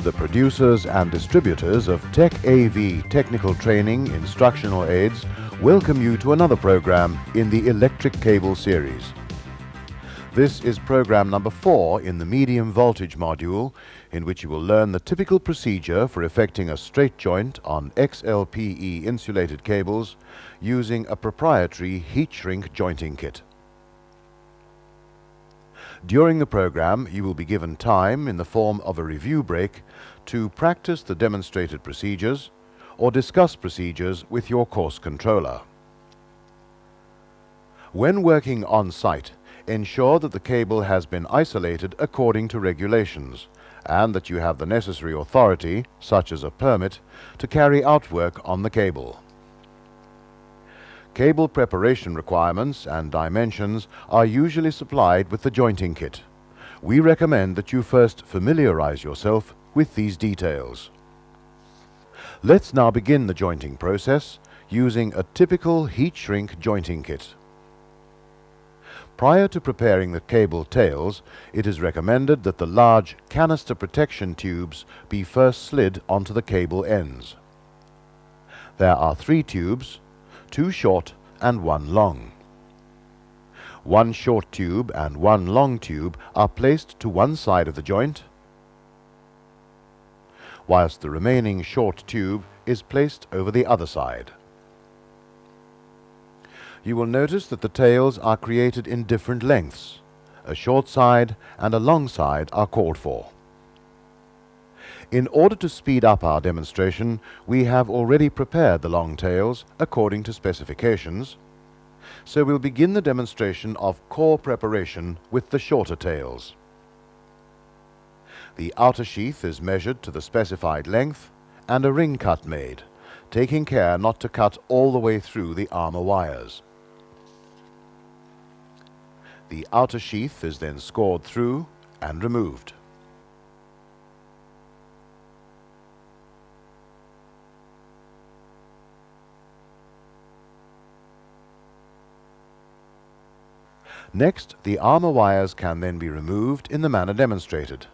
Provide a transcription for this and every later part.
The producers and distributors of Tech AV Technical Training Instructional Aids welcome you to another program in the Electric Cable series. This is program number 4 in the medium voltage module, in which you will learn the typical procedure for effecting a straight joint on XLPE insulated cables using a proprietary heat shrink jointing kit. During the program, you will be given time in the form of a review break to practice the demonstrated procedures or discuss procedures with your course controller. When working on site, ensure that the cable has been isolated according to regulations and that you have the necessary authority, such as a permit, to carry out work on the cable. Cable preparation requirements and dimensions are usually supplied with the jointing kit. We recommend that you first familiarize yourself with these details. Let's now begin the jointing process using a typical heat shrink jointing kit. Prior to preparing the cable tails, it is recommended that the large canister protection tubes be first slid onto the cable ends. There are 3 tubes, 2 short and 1 long. 1 short tube and 1 long tube are placed to one side of the joint, whilst the remaining short tube is placed over the other side. You will notice that the tails are created in different lengths. A short side and a long side are called for. In order to speed up our demonstration, we have already prepared the long tails according to specifications, so we'll begin the demonstration of core preparation with the shorter tails. The outer sheath is measured to the specified length and a ring cut made, taking care not to cut all the way through the armor wires. The outer sheath is then scored through and removed. Next, the armor wires can then be removed in the manner demonstrated.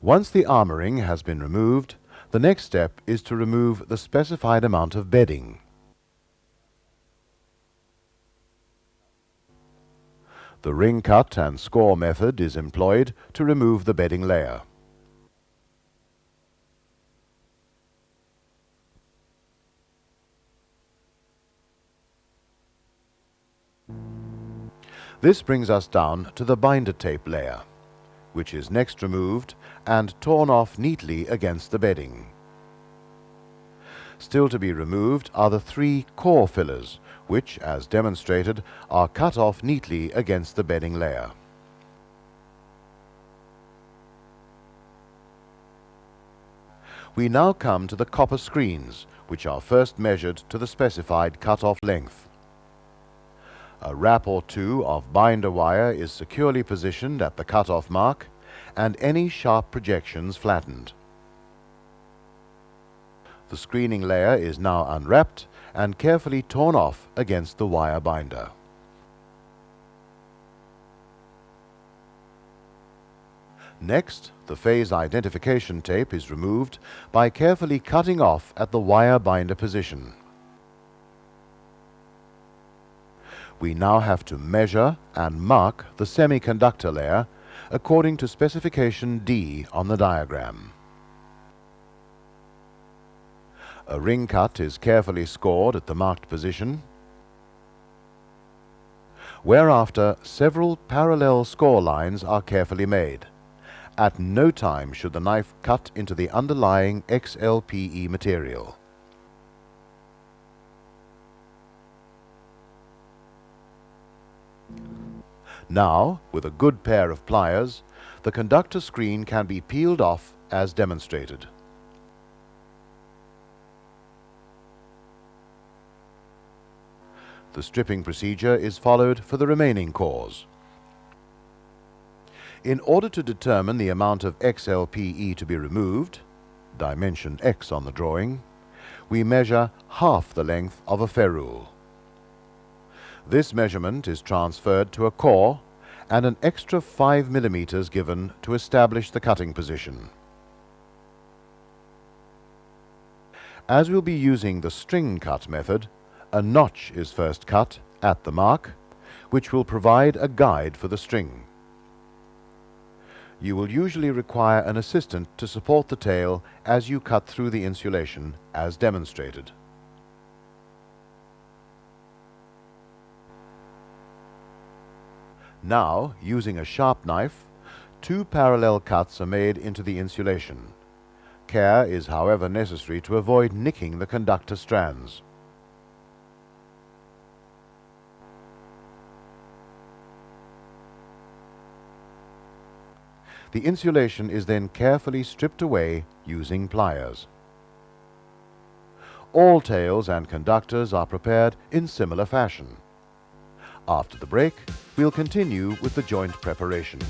Once the armoring has been removed, the next step is to remove the specified amount of bedding. The ring cut and score method is employed to remove the bedding layer. This brings us down to the binder tape layer, which is next removed and torn off neatly against the bedding. Still to be removed are the 3 core fillers, which, as demonstrated, are cut off neatly against the bedding layer. We now come to the copper screens, which are first measured to the specified cut-off length. A wrap or 2 of binder wire is securely positioned at the cut-off mark and any sharp projections flattened. The screening layer is now unwrapped and carefully torn off against the wire binder. Next, the phase identification tape is removed by carefully cutting off at the wire binder position. We now have to measure and mark the semiconductor layer according to specification D on the diagram. A ring cut is carefully scored at the marked position, whereafter several parallel score lines are carefully made. At no time should the knife cut into the underlying XLPE material. Now, with a good pair of pliers, the conductor screen can be peeled off as demonstrated. The stripping procedure is followed for the remaining cores. In order to determine the amount of XLPE to be removed, dimension X on the drawing, we measure half the length of a ferrule. This measurement is transferred to a core and an extra 5 millimeters given to establish the cutting position. As we'll be using the string cut method, a notch is first cut at the mark, which will provide a guide for the string. You will usually require an assistant to support the tail as you cut through the insulation, as demonstrated. Now, using a sharp knife, 2 parallel cuts are made into the insulation. Care is, however, necessary to avoid nicking the conductor strands. The insulation is then carefully stripped away using pliers. All tails and conductors are prepared in similar fashion. After the break, we'll continue with the joint preparation.